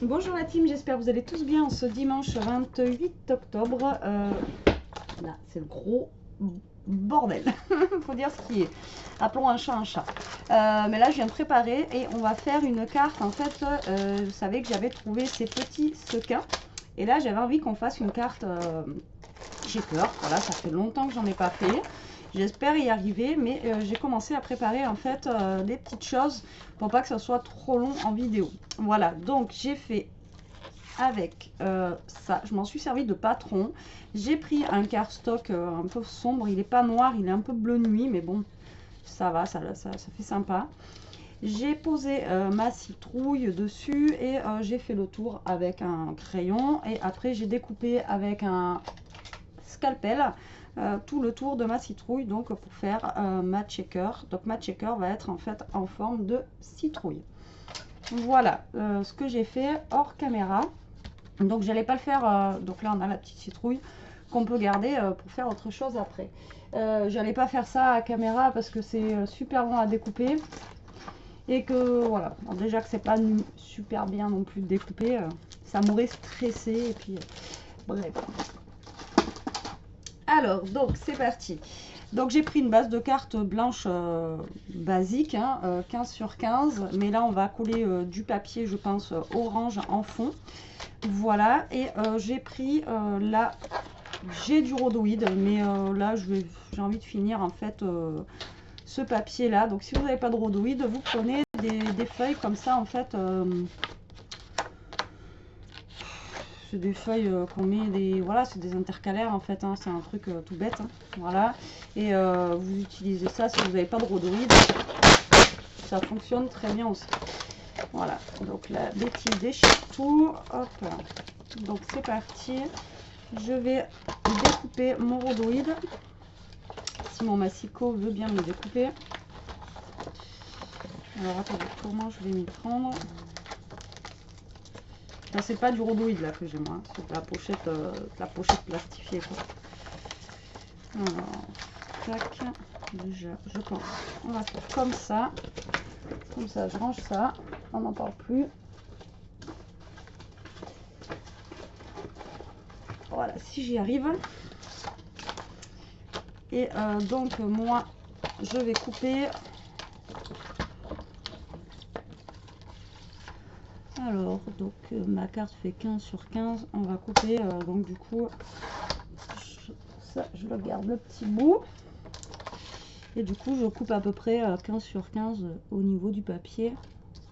Bonjour la team, j'espère que vous allez tous bien ce dimanche 28 octobre. Là, c'est le gros bordel, faut dire ce qui est. Appelons un chat un chat. Mais là, je viens de préparer et on va faire une carte. En fait, vous savez que j'avais trouvé ces petits sequins. Et là, j'avais envie qu'on fasse une carte shaker. Voilà, ça fait longtemps que j'en ai pas fait. J'espère y arriver, mais j'ai commencé à préparer en fait des petites choses pour pas que ça soit trop long en vidéo. Voilà, donc j'ai fait avec ça, je m'en suis servi de patron. J'ai pris un cardstock un peu sombre, il n'est pas noir, il est un peu bleu nuit, mais bon, ça va, ça fait sympa. J'ai posé ma citrouille dessus et j'ai fait le tour avec un crayon et après j'ai découpé avec un scalpel tout le tour de ma citrouille, donc pour faire ma checker. Donc ma checker va être en fait en forme de citrouille. Voilà ce que j'ai fait hors caméra. Donc j'allais pas le faire, donc là on a la petite citrouille qu'on peut garder pour faire autre chose après. J'allais pas faire ça à caméra parce que c'est super long à découper et que voilà, bon, déjà que c'est pas super bien non plus de découper, ça m'aurait stressé et puis bref. Alors donc c'est parti. Donc j'ai pris une base de cartes blanche basique, hein, 15 sur 15, mais là on va coller du papier, je pense, orange en fond. Voilà, et j'ai pris là, j'ai du rhodoïde, mais là j'ai envie de finir en fait ce papier là. Donc si vous n'avez pas de rhodoïde, vous prenez des feuilles comme ça en fait. C'est des feuilles qu'on met des, voilà, c'est des intercalaires en fait, hein, c'est un truc tout bête, hein, voilà. Et vous utilisez ça si vous n'avez pas de rhodoïde, ça fonctionne très bien aussi. Voilà, donc la bêtise déchire tout, hop, donc c'est parti. Je vais découper mon rhodoïde, si mon massicot veut bien me découper. Alors attendez, comment je vais m'y prendre? Là, c'est pas du rhodoïde là que j'ai moi, c'est de la pochette plastifiée quoi. Alors, tac, déjà, je pense, on va faire comme ça je range ça, on n'en parle plus. Voilà, si j'y arrive. Et donc moi, je vais couper. Alors, donc ma carte fait 15 sur 15, on va couper, donc du coup, ça, je le garde le petit bout. Et du coup, je coupe à peu près 15 sur 15 au niveau du papier,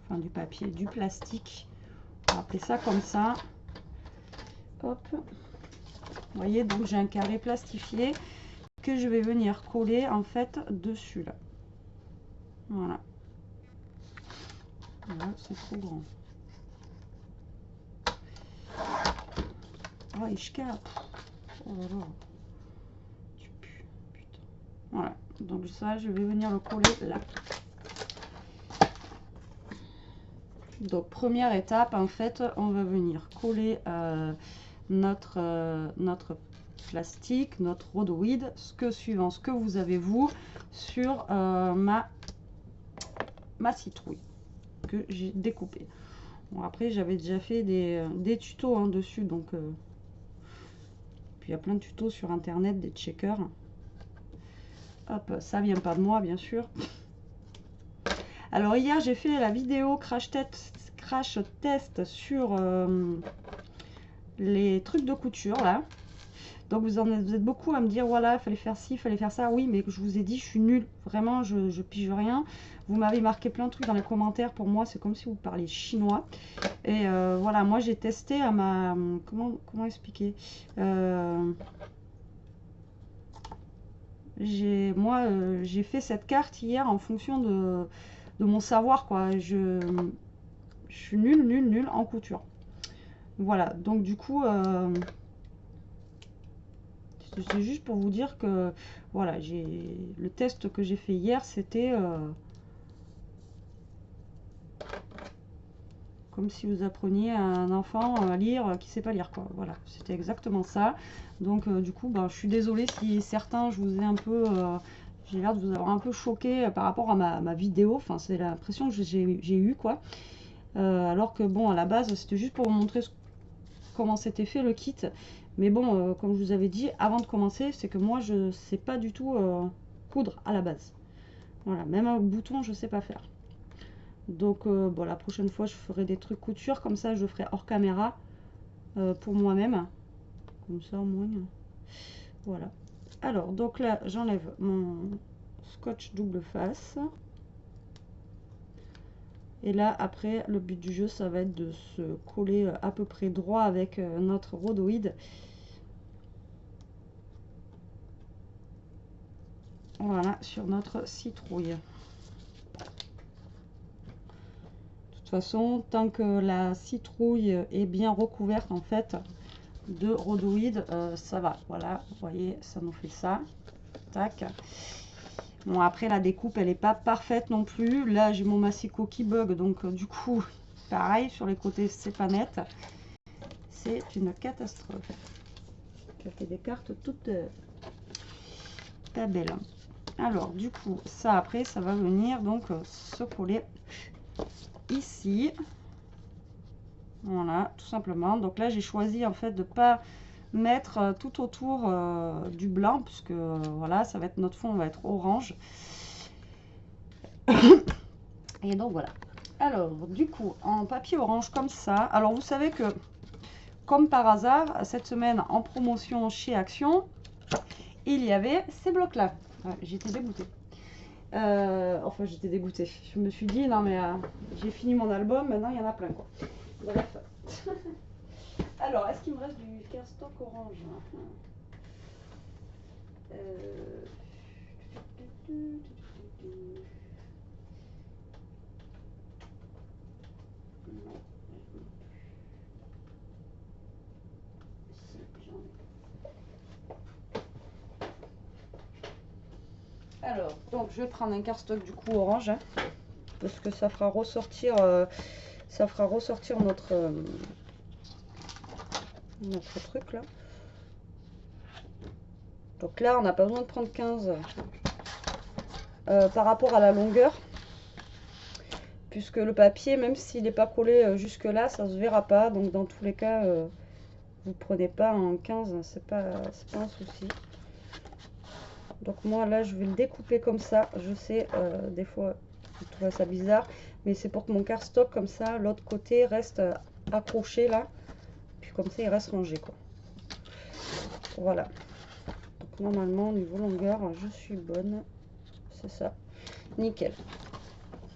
enfin du papier, du plastique. On va appeler ça comme ça. Hop. Vous voyez, donc j'ai un carré plastifié que je vais venir coller en fait dessus là. Voilà. Voilà, c'est trop grand. Oh, Ishka. Oh là là. Tu pues, putain. Voilà. Donc ça, je vais venir le coller là. Donc première étape, en fait, on va venir coller notre plastique, notre rhodoïde, suivant ce que vous avez vous, sur ma citrouille que j'ai découpée. Bon, après, j'avais déjà fait des tutos hein, dessus, donc puis il y a plein de tutos sur internet, des checkers. Hop, ça vient pas de moi, bien sûr. Alors hier, j'ai fait la vidéo crash test sur les trucs de couture là. Donc vous êtes beaucoup à me dire voilà, il fallait faire ci, il fallait faire ça. Oui, mais je vous ai dit, je suis nulle. Vraiment, je pige rien. Vous m'avez marqué plein de trucs dans les commentaires. Pour moi, c'est comme si vous parliez chinois. Et voilà, moi j'ai testé à ma... Comment expliquer j'ai fait cette carte hier en fonction de mon savoir, quoi. Je suis nulle en couture. Voilà, donc du coup... c'est juste pour vous dire que voilà, le test que j'ai fait hier, c'était comme si vous appreniez à un enfant à lire qui sait pas lire, quoi. Voilà, c'était exactement ça. Donc du coup, je suis désolée si certains, je vous ai un peu, j'ai l'air de vous avoir un peu choqué par rapport à ma vidéo. Enfin, c'est l'impression que j'ai eu, quoi. Alors que bon, à la base, c'était juste pour vous montrer comment c'était fait le kit. Mais bon, comme je vous avais dit avant de commencer, c'est que moi je sais pas du tout coudre à la base. Voilà, même un bouton je sais pas faire. Donc bon, la prochaine fois je ferai des trucs couture, comme ça je ferai hors caméra pour moi-même. Comme ça au moins. Voilà. Alors donc là j'enlève mon scotch double face. Et là après le but du jeu ça va être de se coller à peu près droit avec notre rhodoïde. Voilà, sur notre citrouille. De toute façon, tant que la citrouille est bien recouverte en fait de rhodoïde, ça va. Voilà, vous voyez, ça nous fait ça. Tac. Bon, après la découpe, elle n'est pas parfaite non plus. Là, j'ai mon massicot qui bug, donc du coup, pareil, sur les côtés, c'est pas net. C'est une catastrophe. Ça fait des cartes toutes pas belles. Alors du coup ça après ça va venir donc se coller ici, voilà, tout simplement. Donc là j'ai choisi en fait de pas mettre tout autour du blanc puisque voilà, ça va être notre fond va être orange. Et donc voilà. Alors du coup en papier orange comme ça, alors vous savez que comme par hasard cette semaine en promotion chez Action il y avait ces blocs là. Ouais, j'étais dégoûtée. Enfin, j'étais dégoûtée. Je me suis dit, non mais j'ai fini mon album, maintenant il y en a plein quoi. Bref. Alors, est-ce qu'il me reste du cardstock orange? Non. Si, j'en ai. Alors, donc je vais prendre un cardstock du coup orange, hein, parce que ça fera ressortir, notre truc là. Donc là, on n'a pas besoin de prendre 15 par rapport à la longueur, puisque le papier, même s'il n'est pas collé jusque là, ça se verra pas. Donc dans tous les cas, vous prenez pas en 15, c'est pas un souci. Donc moi là, je vais le découper comme ça. Je sais, des fois, vous trouvez ça bizarre, mais c'est pour que mon cardstock comme ça, l'autre côté reste accroché là, puis comme ça, il reste rangé quoi. Voilà. Donc normalement, au niveau longueur, je suis bonne. C'est ça, nickel.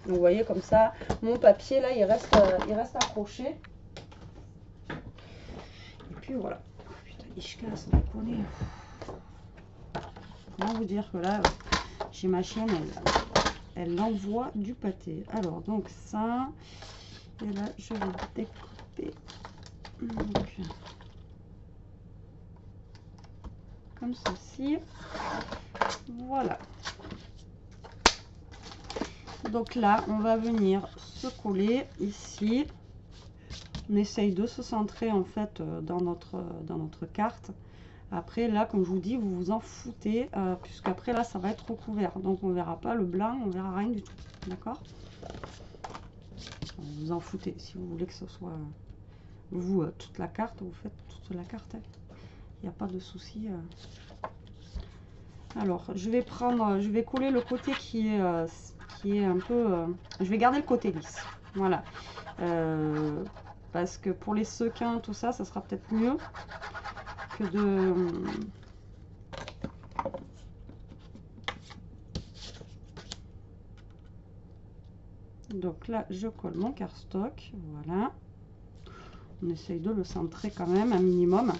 Vous voyez comme ça, mon papier là, il reste accroché. Et puis voilà. Putain, Ishka, ça déconne. Comment vous dire que là, j'ai ma chienne, elle envoie du pâté. Alors donc ça, et là je vais découper. Donc, comme ceci. Voilà. Donc là, on va venir se coller ici. On essaye de se centrer en fait dans notre carte. Après là, comme je vous dis, vous vous en foutez, puisqu'après là, ça va être recouvert. Donc on verra pas le blanc, on verra rien du tout. D'accord? Vous vous en foutez. Si vous voulez que ce soit vous toute la carte, vous faites toute la carte. Il n'y a pas de souci. Alors, je vais coller le côté qui est un peu... je vais garder le côté lisse. Voilà. Parce que pour les sequins, tout ça, ça sera peut-être mieux que de... Donc là, je colle mon cardstock. Voilà. On essaye de le centrer quand même, un minimum.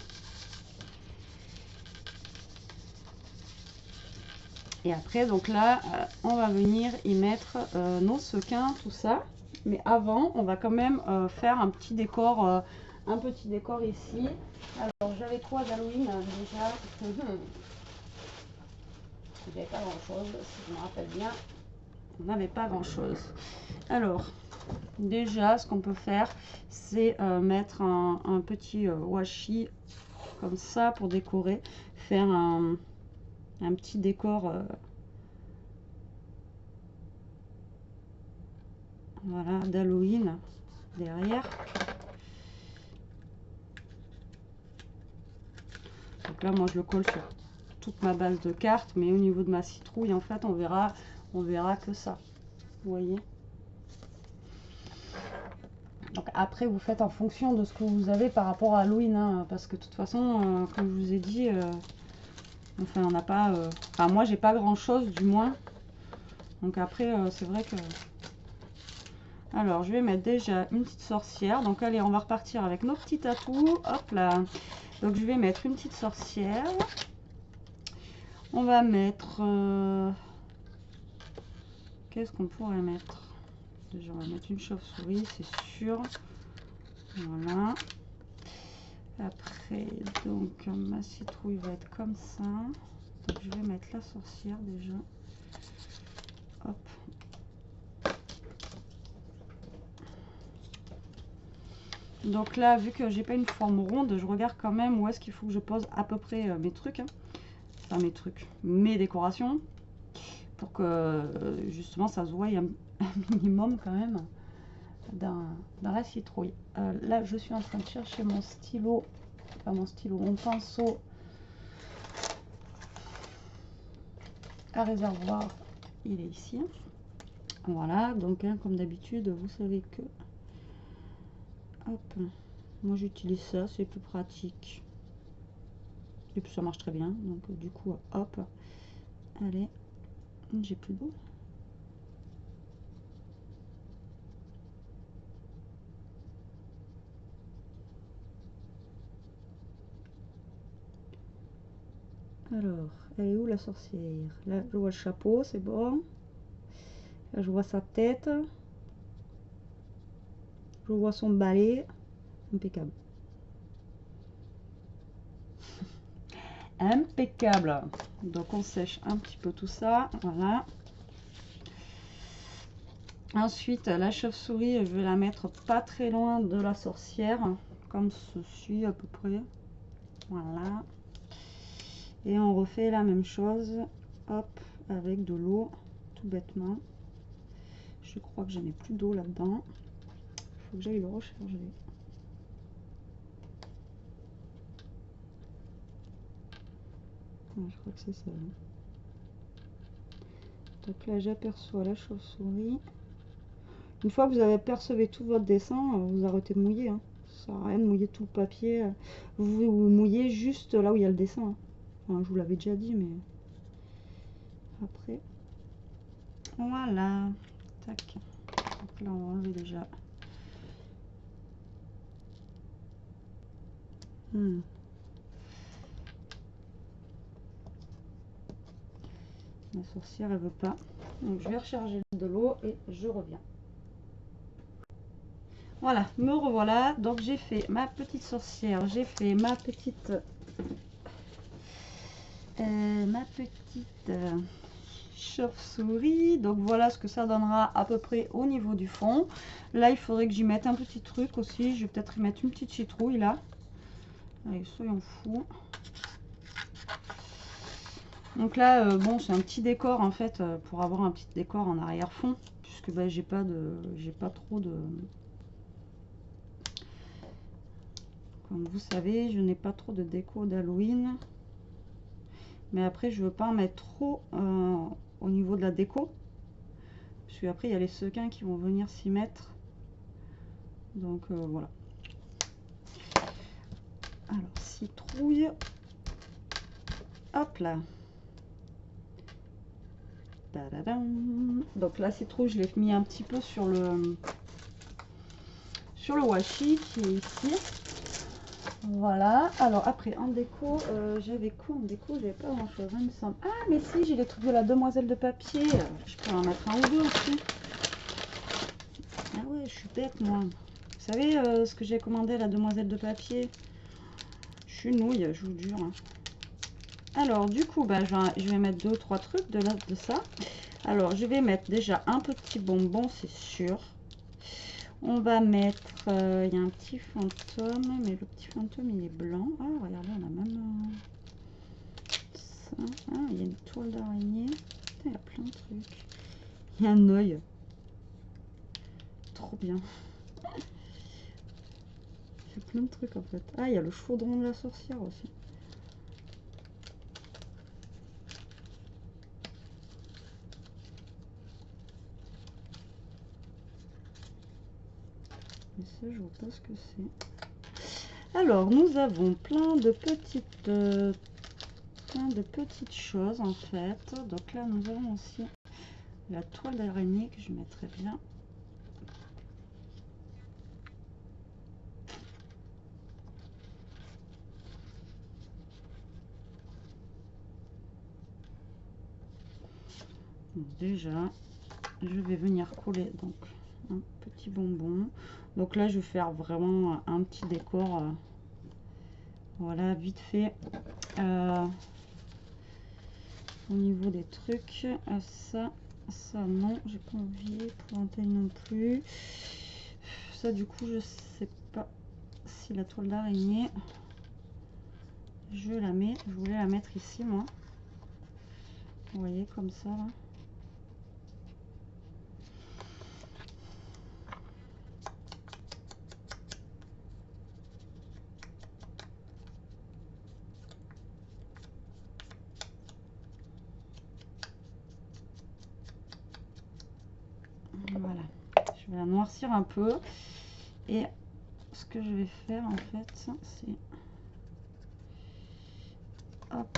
Et après, donc là, on va venir y mettre nos sequins, tout ça. Mais avant, on va quand même faire un petit décor ici. Alors, j'avais quoi d'Halloween déjà? J'avais pas grand chose, si je me rappelle bien. On n'avait pas grand chose. Alors, déjà, ce qu'on peut faire, c'est mettre un petit washi comme ça pour décorer. Faire un petit décor. Voilà, d'Halloween. derrière. Donc là, moi, je le colle sur toute ma base de cartes, mais au niveau de ma citrouille, en fait, on verra que ça. Vous voyez? Donc après, vous faites en fonction de ce que vous avez par rapport à Halloween, hein, parce que de toute façon, comme je vous ai dit, enfin, on n'a pas... Enfin, moi, j'ai pas grand-chose, du moins. Donc après, c'est vrai que... Alors, je vais mettre déjà une petite sorcière. Donc, allez, on va repartir avec nos petits tatous. Hop là. Donc, je vais mettre une petite sorcière. On va mettre... Qu'est-ce qu'on pourrait mettre? Déjà, on va mettre une chauve-souris, c'est sûr. Voilà. Après, donc, ma citrouille va être comme ça. Donc, je vais mettre la sorcière déjà. Hop. Donc là, vu que j'ai pas une forme ronde, je regarde quand même où est-ce qu'il faut que je pose à peu près mes trucs. Hein. Enfin, mes décorations. Pour que, justement, ça se voie un minimum quand même dans la citrouille. Là, je suis en train de chercher mon stylo. Enfin, mon pinceau à réservoir. Il est ici. Voilà, donc hein, comme d'habitude, vous savez que... Hop, moi j'utilise ça, c'est plus pratique. Et puis ça marche très bien, donc du coup, hop. Allez, j'ai plus d'eau. Alors, elle est où la sorcière? Là, je vois le chapeau, c'est bon. Là, je vois sa tête. Je vois son balai. Impeccable. Impeccable. Donc, on sèche un petit peu tout ça. Voilà. Ensuite, la chauve-souris, je vais la mettre pas très loin de la sorcière. Comme ceci, à peu près. Voilà. Et on refait la même chose. Hop, avec de l'eau. Tout bêtement. Je crois que je n'ai plus d'eau là-dedans. Il faut que j'aille le recharger. Je crois que c'est ça. Donc là, j'aperçois la chauve-souris. Une fois que vous avez apercevé tout votre dessin, vous arrêtez de mouiller. Hein. Ça sert à rien de mouiller tout le papier. Vous mouillez juste là où il y a le dessin. Hein. Enfin, je vous l'avais déjà dit, mais après. Voilà. Tac. Donc là, on va enlever déjà. La sorcière, elle veut pas. Donc, je vais recharger de l'eau et je reviens. Voilà, me revoilà. Donc, j'ai fait ma petite sorcière. J'ai fait ma petite... chauve-souris. Donc voilà ce que ça donnera à peu près au niveau du fond. Là, il faudrait que j'y mette un petit truc aussi. Je vais peut-être y mettre une petite citrouille là. Allez, soyons fous. Donc là, bon, c'est un petit décor en fait pour avoir un petit décor en arrière-fond, puisque bah, j'ai pas trop de... Comme vous savez, je n'ai pas trop de déco d'Halloween. Mais après, je veux pas en mettre trop au niveau de la déco. Parce qu'après, il y a les sequins qui vont venir s'y mettre. Donc voilà. Alors, citrouille. Hop là. Tadadam. Donc la citrouille, je l'ai mis un petit peu sur le washi qui est ici. Voilà. Alors après, en déco, j'avais quoi en déco? J'avais pas grand chose, il me semble. Ah, mais si, j'ai les trucs de la demoiselle de papier. Je peux en mettre un ou deux aussi. Ah ouais, je suis bête, moi. Vous savez ce que j'ai commandé à la demoiselle de papier? Je suis nouille, je vous jure. Hein. Alors, du coup, bah, je vais mettre 2 ou 3 trucs de ça. Alors, je vais mettre déjà un petit bonbon, c'est sûr. On va mettre... Il y a un petit fantôme, mais le petit fantôme, il est blanc. Ah, regardez, on a même... ça. Ah, il y a une toile d'araignée. Il y a plein de trucs. Il y a un œil. Trop bien. fait plein de trucs en fait. Ah, il y a le chaudron de la sorcière aussi. Et ça, je vois pas ce que c'est. Alors, nous avons plein de petites choses en fait. Donc là, nous avons aussi la toile d'araignée que je mettrai bien. Donc déjà, je vais venir coller donc un petit bonbon. Donc là, je vais faire vraiment un petit décor. Voilà, vite fait. Au niveau des trucs, ça non, j'ai pas envie. Épouvantail non plus. Ça, du coup, je sais pas si la toile d'araignée, je la mets. Je voulais la mettre ici, moi. Vous voyez, comme ça, là. Voilà, je vais la noircir un peu et ce que je vais faire en fait c'est hop,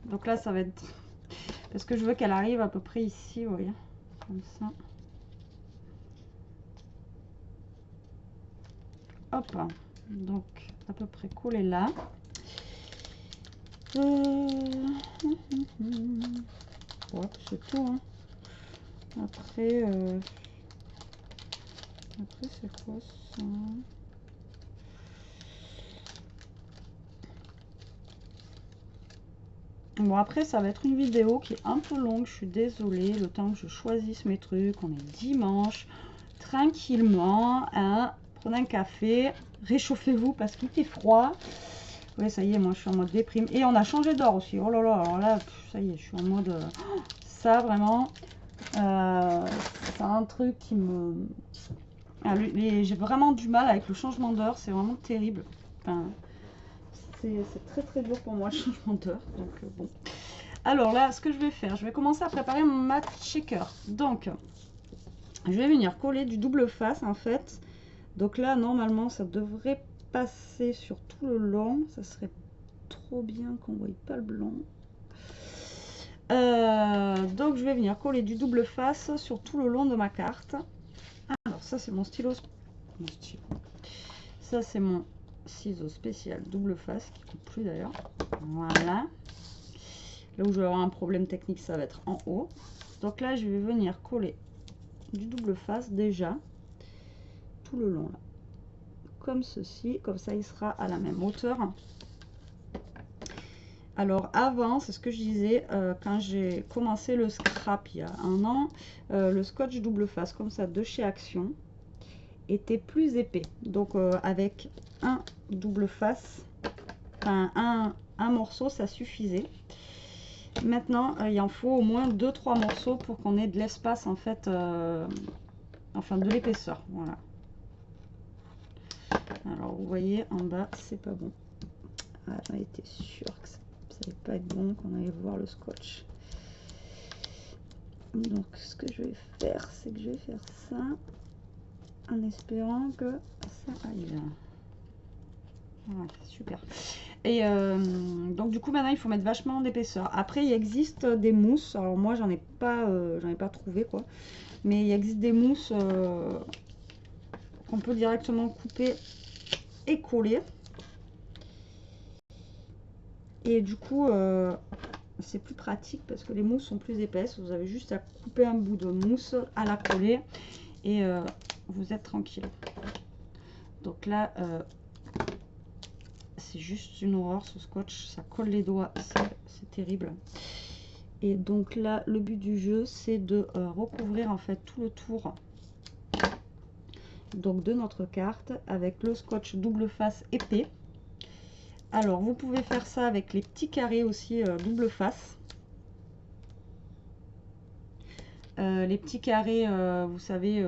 donc là ça va être parce que je veux qu'elle arrive à peu près ici, vous voyez, comme ça, hop, donc à peu près collé là. Ouais, c'est tout hein. Après c'est quoi ça? Bon, après ça va être une vidéo qui est un peu longue, je suis désolée, le temps que je choisisse mes trucs. On est dimanche, tranquillement, hein, prenez un café, réchauffez-vous parce qu'il fait froid. Oui, ça y est, moi je suis en mode déprime. Et on a changé d'heure aussi, oh là là, alors là, ça y est, je suis en mode... ça vraiment, c'est un truc qui me... Ah, j'ai vraiment du mal avec le changement d'heure, c'est vraiment terrible. Enfin, c'est très très dur pour moi le changement d'heure, donc bon. Alors là, ce que je vais faire, je vais commencer à préparer mon mat shaker. Donc, je vais venir coller du double face en fait. Donc là, normalement, ça devrait passer sur tout le long. Ça serait trop bien qu'on ne voie pas le blanc. Donc, je vais venir coller du double face sur tout le long de ma carte. Alors, ça, c'est mon stylo. Ça, c'est mon ciseau spécial double face qui ne coupe plus d'ailleurs. Voilà. Là où je vais avoir un problème technique, ça va être en haut. Donc là, je vais venir coller du double face déjà tout le long là, comme ceci, comme ça il sera à la même hauteur. Alors avant, c'est ce que je disais quand j'ai commencé le scrap il y a un an, le scotch double face comme ça de chez Action était plus épais. Donc avec un double face, enfin un morceau, ça suffisait. Maintenant, il en faut au moins 2-3 morceaux pour qu'on ait de l'espace en fait, enfin de l'épaisseur. Voilà. Alors vous voyez en bas, c'est pas bon. Ah, j'en étais sûre que ça allait pas être bon, qu'on allait voir le scotch. Donc ce que je vais faire, c'est que je vais faire ça en espérant que ça aille. Voilà, super. Et donc du coup maintenant il faut mettre vachement d'épaisseur. Après il existe des mousses. Alors moi j'en ai pas trouvé quoi. Mais il existe des mousses qu'on peut directement couper et coller. Et du coup c'est plus pratique parce que les mousses sont plus épaisses. Vous avez juste à couper un bout de mousse, à la coller et vous êtes tranquille. Donc là c'est juste une horreur ce scotch, ça colle les doigts, c'est terrible. Et donc là le but du jeu c'est de recouvrir en fait tout le tour donc de notre carte avec le scotch double face épais. Alors vous pouvez faire ça avec les petits carrés aussi double face. les petits carrés, vous savez,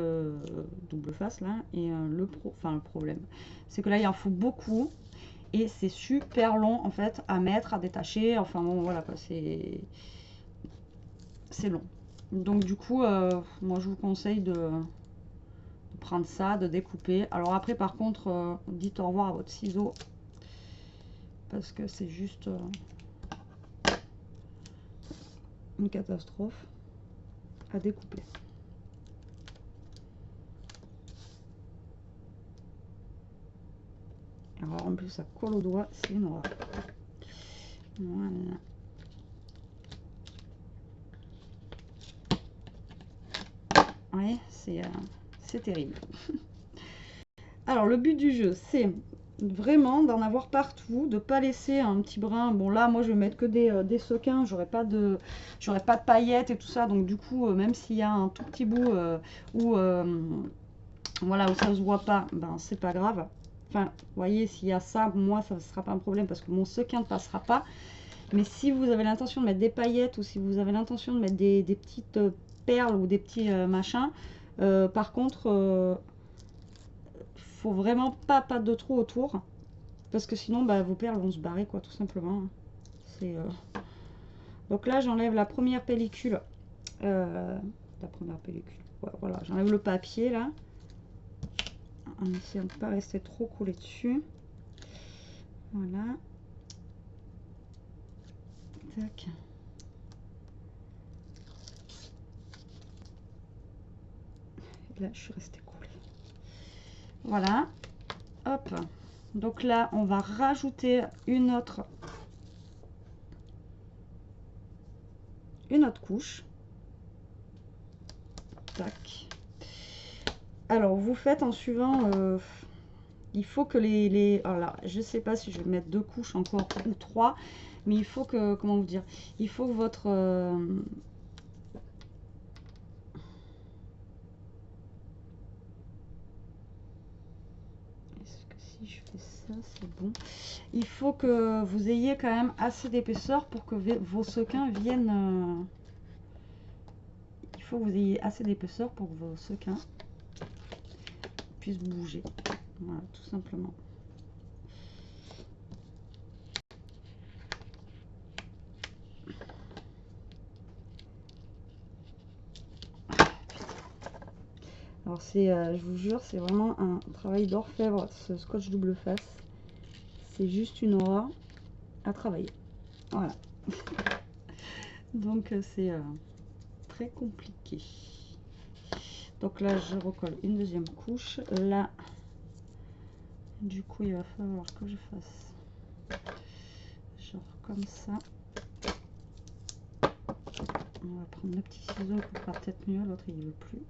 double face là, et le problème, c'est que là il en faut beaucoup et c'est super long en fait à mettre, à détacher, enfin bon voilà quoi, c'est long. Donc du coup, moi je vous conseille de prendre ça, de découper. Alors après par contre, dites au revoir à votre ciseau parce que c'est juste une catastrophe à découper. Alors en plus ça colle au doigt, c'est une horreur. Voilà. Ouais, c'est terrible. Alors le but du jeu, c'est vraiment d'en avoir partout, de pas laisser un petit brin. Bon là, moi je vais mettre que des sequins, j'aurai pas de paillettes et tout ça. Donc du coup, même s'il y a un tout petit bout où voilà, où ça se voit pas, ben c'est pas grave. Enfin, vous voyez, s'il y a ça, moi ça ne sera pas un problème parce que mon sequin ne passera pas. Mais si vous avez l'intention de mettre des paillettes ou si vous avez l'intention de mettre des petites perles ou des petits machins, par contre, faut vraiment pas de trou autour parce que sinon bah, vos perles vont se barrer quoi, tout simplement. C'est donc là j'enlève la première pellicule, ouais, voilà, j'enlève le papier là en essayant de pas rester trop collé dessus. Voilà, tac. Là je suis restée collée. Voilà, hop. Donc là on va rajouter une autre couche. Tac. Alors vous faites en suivant, il faut que alors là, je sais pas si je vais mettre 2 couches encore ou 3, mais il faut que, comment vous dire, il faut que votre est-ce que si je fais ça c'est bon, il faut que vous ayez quand même assez d'épaisseur pour que vos sequins viennent il faut que vous ayez assez d'épaisseur pour que vos sequins puissent bouger, voilà, tout simplement. Alors c'est, je vous jure, c'est vraiment un travail d'orfèvre ce scotch double face. C'est juste une horreur à travailler. Voilà. Donc c'est très compliqué. Donc là je recolle une deuxième couche. Là, du coup il va falloir que je fasse genre comme ça. On va prendre le petit ciseau pour faire peut-être mieux, l'autre il veut plus.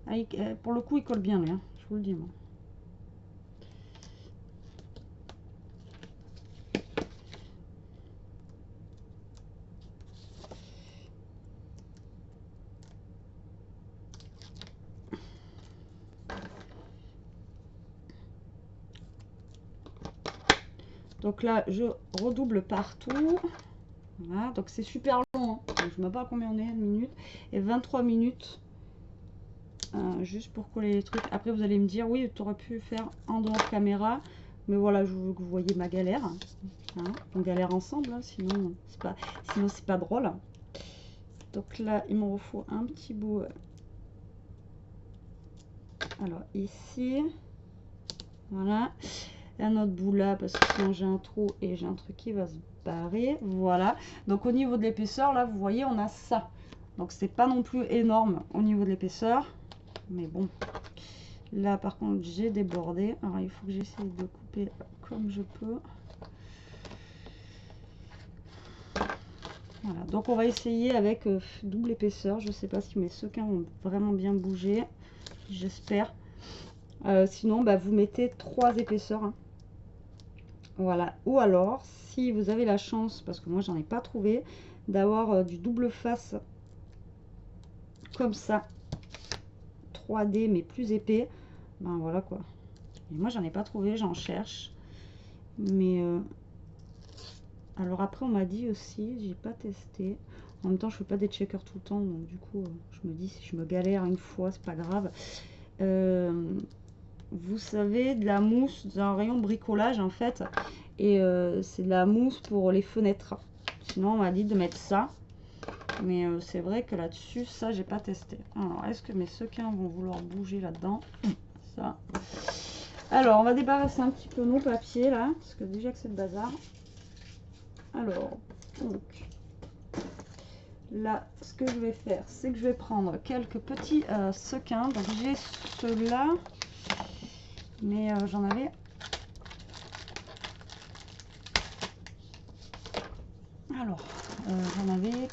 Ah, pour le coup il colle bien lui, hein, je vous le dis moi. Donc là je redouble partout. Voilà, donc c'est super long, hein. Donc, je ne sais pas combien on est, une minute et 23 minutes. Juste pour coller les trucs. Après vous allez me dire oui tu aurais pu faire en dehors caméra, mais voilà, je veux que vous voyez ma galère, hein. On galère ensemble, hein, sinon c'est pas drôle. Donc là il me faut un petit bout, alors ici, voilà, un autre bout là parce que sinon j'ai un trou et j'ai un truc qui va se barrer. Voilà, donc au niveau de l'épaisseur là vous voyez on a ça, donc c'est pas non plus énorme au niveau de l'épaisseur, mais bon. Là par contre j'ai débordé, alors il faut que j'essaie de couper comme je peux. Voilà, donc on va essayer avec double épaisseur. Je sais pas si mes sequins vont vraiment bien bouger. J'espère. Sinon, bah, vous mettez 3 épaisseurs. Hein. Voilà. Ou alors, si vous avez la chance, parce que moi j'en ai pas trouvé, d'avoir du double face comme ça, 3D mais plus épais, ben voilà quoi. Et moi j'en ai pas trouvé, j'en cherche. Mais alors après on m'a dit aussi, j'ai pas testé. En même temps je fais pas des checkers tout le temps, donc du coup je me dis si je me galère une fois c'est pas grave. Vous savez, de la mousse d'un rayon bricolage en fait, et c'est de la mousse pour les fenêtres. Sinon on m'a dit de mettre ça, mais c'est vrai que là-dessus ça j'ai pas testé. Alors est-ce que mes sequins vont vouloir bouger là-dedans? Ça. Alors on va débarrasser un petit peu nos papiers là, parce que déjà que c'est le bazar. Alors donc là ce que je vais faire, c'est que je vais prendre quelques petits sequins. Donc j'ai ceux-là, mais j'en avais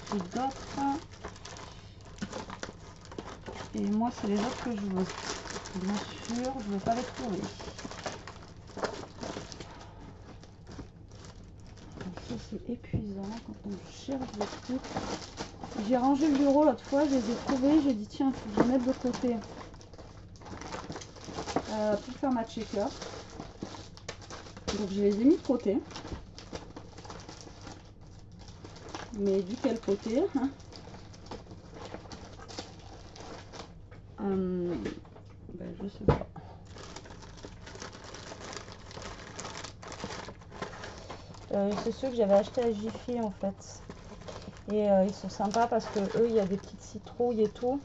pris d'autres, et moi c'est les autres que je veux, bien sûr je ne vais pas les trouver. Donc ça c'est épuisant quand on cherche des trucs. J'ai rangé le bureau l'autre fois, je les ai trouvés, j'ai dit tiens faut que je les mette de côté pour faire ma checker. Donc je les ai mis de côté. Mais duquel côté hein? Ben, je sais pas. C'est ceux que j'avais acheté à Jiffy en fait. Et ils sont sympas parce que eux il y a des petites citrouilles et tout.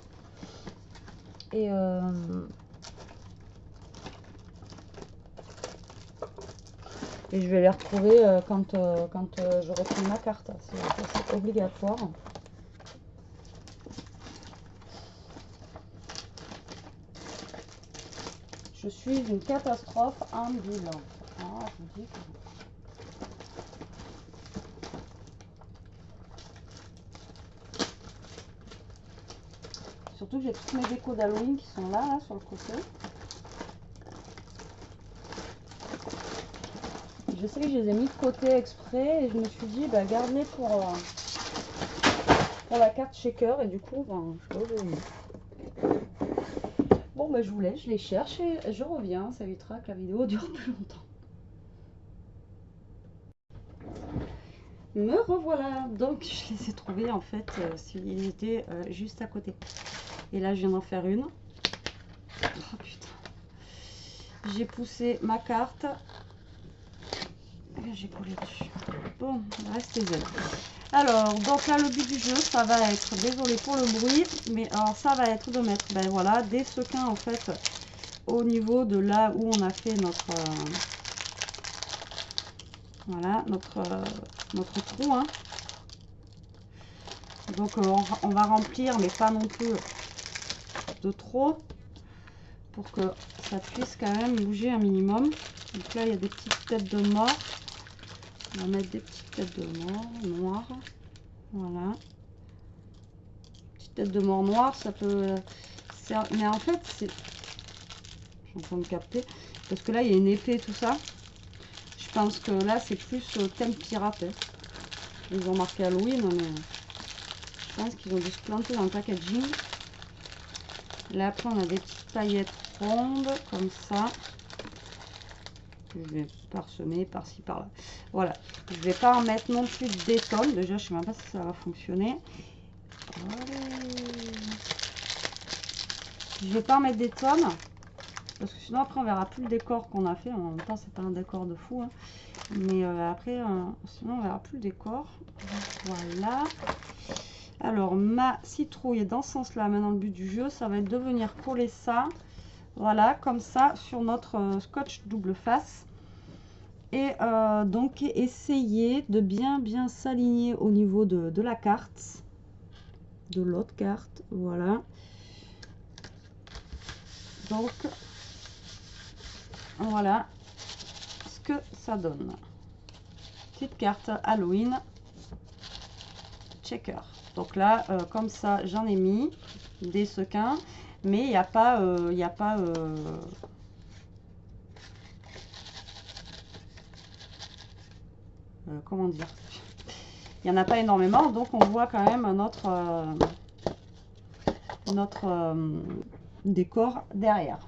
Et je vais les retrouver quand j'aurai pris ma carte. C'est obligatoire. Je suis une catastrophe ambulante. Ah, je vous dis que... Surtout que j'ai toutes mes décos d'Halloween qui sont là, sur le côté. Je sais que je les ai mis de côté exprès et je me suis dit, bah, garde-les pour la carte shaker, et du coup, ben, je les ai mis. Bon, bah, je vous laisse, je les cherche et je reviens. Ça évitera que la vidéo dure plus longtemps. Me revoilà. Donc, je les ai trouvés en fait, ils étaient juste à côté. Et là, je viens d'en faire une. Oh putain. J'ai poussé ma carte. Et j'ai collé dessus. Bon, il reste les ailes. Alors, donc là, le but du jeu, ça va être, désolé pour le bruit, mais alors ça va être de mettre, ben voilà, des sequins en fait au niveau de là où on a fait notre, voilà, notre trou. Hein. Donc on va remplir, mais pas non plus de trop, pour que ça puisse quand même bouger un minimum. Donc là, il y a des petites têtes de mort. On va mettre des petites têtes de mort noires. Voilà. Petite tête de mort noire, ça peut... Mais en fait, c'est... Je suis en train de capter. Parce que là, il y a une épée, tout ça. Je pense que là, c'est plus thème pirate. Hein. Ils ont marqué Halloween, mais... Je pense qu'ils ont dû se planter dans le packaging. Là, après, on a des petites paillettes rondes, comme ça. Je vais parsemer par-ci, par-là. Voilà. Je vais pas en mettre non plus des tonnes. Déjà, je sais même pas si ça va fonctionner. Je vais pas en mettre des tonnes. Parce que sinon, après, on verra plus le décor qu'on a fait. En même temps, c'est pas un décor de fou. Hein. Mais après, sinon, on verra plus le décor. Voilà. Alors, ma citrouille est dans ce sens-là. Maintenant, le but du jeu, ça va être de venir coller ça. Voilà, comme ça, sur notre scotch double face. Et donc, essayer de bien s'aligner au niveau de la carte. De l'autre carte. Voilà. Donc, voilà ce que ça donne. Petite carte Halloween. checker. Donc là, comme ça, j'en ai mis des sequins, mais il n'y a pas, comment dire, il n'y en a pas énormément, donc on voit quand même notre décor derrière.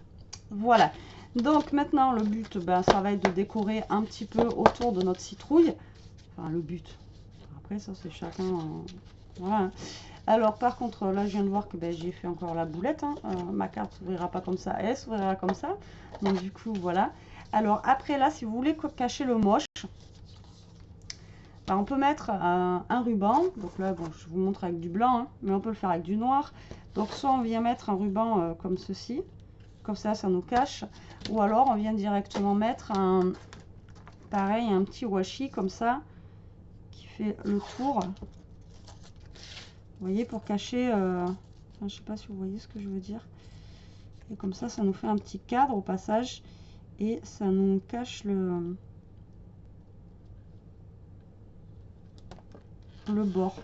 Voilà. Donc maintenant le but, ben, ça va être de décorer un petit peu autour de notre citrouille. Enfin le but. Après ça c'est chacun. Voilà. Alors par contre là je viens de voir que ben, j'ai fait encore la boulette. Hein. Ma carte s'ouvrira pas comme ça, elle s'ouvrira comme ça. Donc du coup voilà. Alors après là si vous voulez cacher le moche, ben, on peut mettre un ruban. Donc là bon je vous montre avec du blanc, hein, mais on peut le faire avec du noir. Donc soit on vient mettre un ruban comme ceci. Comme ça nous cache, ou alors on vient directement mettre un petit washi comme ça qui fait le tour, vous voyez, pour cacher enfin, je sais pas si vous voyez ce que je veux dire, et comme ça nous fait un petit cadre au passage et ça nous cache le bord.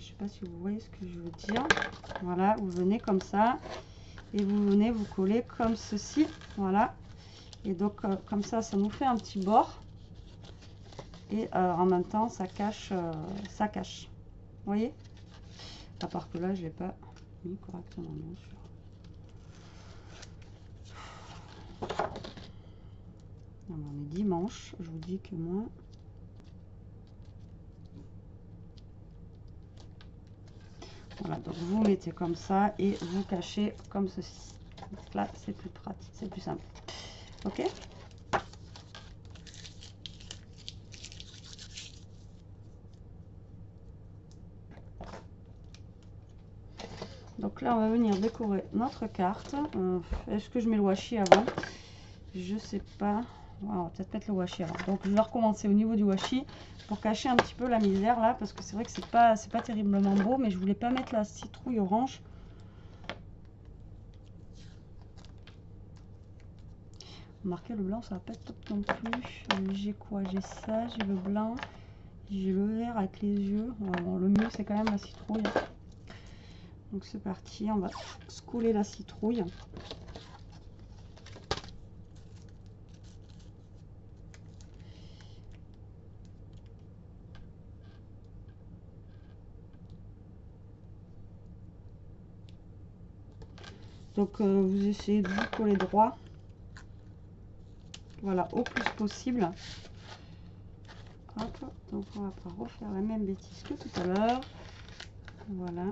Je sais pas si vous voyez ce que je veux dire. Voilà, vous venez comme ça et vous venez vous coller comme ceci. Voilà, et donc comme ça nous fait un petit bord et en même temps ça cache, vous voyez, à part que là je l'ai pas mis correctement, bien sûr. Non, on est dimanche, je vous dis que moi voilà, donc vous mettez comme ça et vous cachez comme ceci. Donc là c'est plus pratique, c'est plus simple. Ok. Donc là on va venir décorer notre carte. Est-ce que je mets le washi avant? Je sais pas. On va peut-être mettre le washi alors. Donc je vais recommencer au niveau du washi pour cacher un petit peu la misère là, parce que c'est vrai que c'est pas terriblement beau, mais je voulais pas mettre la citrouille orange. Marquer le blanc ça va pas être top non plus. J'ai quoi? J'ai ça, j'ai le blanc, j'ai le vert avec les yeux. Bon, le mieux c'est quand même la citrouille. Donc c'est parti, on va se coller la citrouille. Donc vous essayez de vous coller droit, voilà, au plus possible. Hop, donc on va pas refaire la même bêtise que tout à l'heure. Voilà.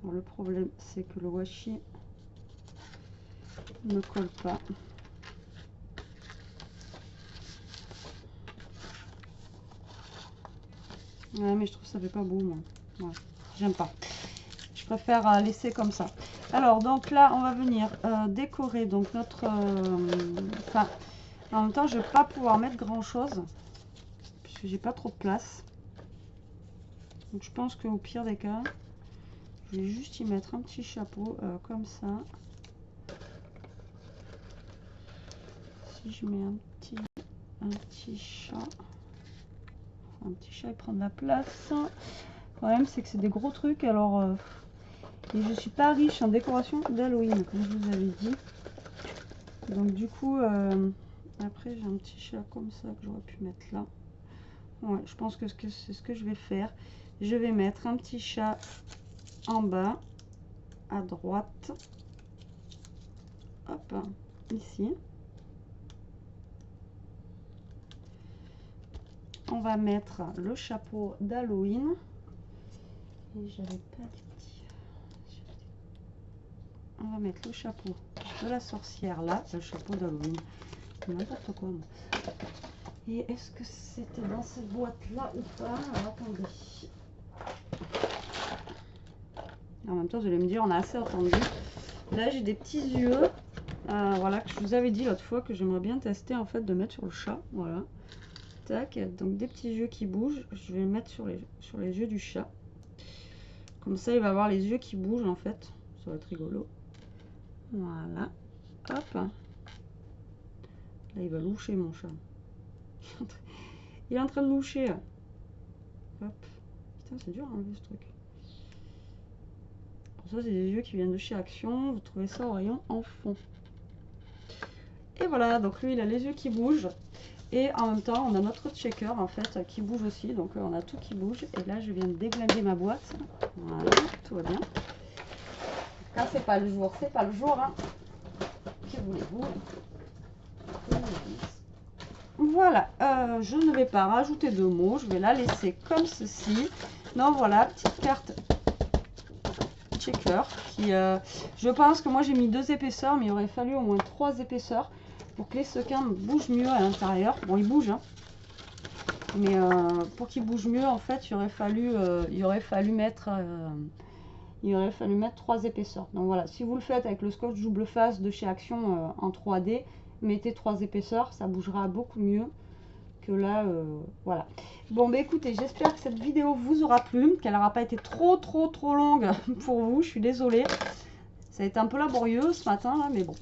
Bon, le problème c'est que le washi ne colle pas. Ouais, mais je trouve que ça fait pas beau moi. Ouais, j'aime pas. Je préfère laisser comme ça. Alors donc là on va venir décorer donc notre enfin en même temps je vais pas pouvoir mettre grand chose puisque j'ai pas trop de place, donc je pense qu'au pire des cas je vais juste y mettre un petit chapeau comme ça. Si je mets un petit chat il prend de la place. Le problème c'est que c'est des gros trucs, alors et je suis pas riche en décoration d'Halloween comme je vous avais dit, donc du coup après j'ai un petit chat comme ça que j'aurais pu mettre là. Ouais, je pense que c'est ce que je vais faire. Je vais mettre un petit chat en bas à droite, hop, ici. On va mettre le chapeau d'Halloween. Et j'avais pas des petits. On va mettre le chapeau de la sorcière là, le chapeau d'Halloween. N'importe quoi. Moi. Et est-ce que c'était dans cette boîte là ou pas? Alors, attendez. En même temps, vous allez me dire, on a assez attendu. Là, j'ai des petits yeux. Voilà, que je vous avais dit l'autre fois que j'aimerais bien tester en fait de mettre sur le chat. Voilà. Tac. Donc des petits yeux qui bougent. Je vais les mettre sur les yeux du chat. Comme ça, il va avoir les yeux qui bougent en fait. Ça va être rigolo. Voilà. Hop. Là, il va loucher, mon chat. Il est en train de loucher. Hop. Putain, c'est dur à enlever ce truc. Ça, c'est des yeux qui viennent de chez Action. Vous trouvez ça au rayon enfant. Et voilà, donc lui, il a les yeux qui bougent. Et en même temps, on a notre checker, en fait, qui bouge aussi. Donc, on a tout qui bouge. Et là, je viens de déglinguer ma boîte. Voilà, tout va bien. Quand c'est pas le jour, c'est pas le jour. Hein. Que voulez-vous? Voilà, je ne vais pas rajouter de mots. Je vais la laisser comme ceci. Donc, voilà, petite carte checker qui je pense que moi j'ai mis 2 épaisseurs, mais il aurait fallu au moins 3 épaisseurs pour que les sequins bougent mieux à l'intérieur. Bon, ils bougent, hein, mais pour qu'ils bougent mieux, en fait, il aurait fallu mettre 3 épaisseurs. Donc voilà, si vous le faites avec le scotch double face de chez Action en 3D, mettez 3 épaisseurs, ça bougera beaucoup mieux que là. Voilà. Bon, bah écoutez, j'espère que cette vidéo vous aura plu, qu'elle n'aura pas été trop longue pour vous. Je suis désolée, ça a été un peu laborieux ce matin là, mais bon.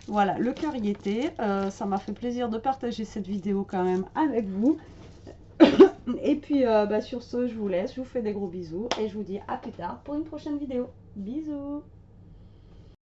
Voilà, le cœur y était. Ça m'a fait plaisir de partager cette vidéo quand même avec vous. Et puis sur ce, je vous laisse, je vous fais des gros bisous et je vous dis à plus tard pour une prochaine vidéo. Bisous.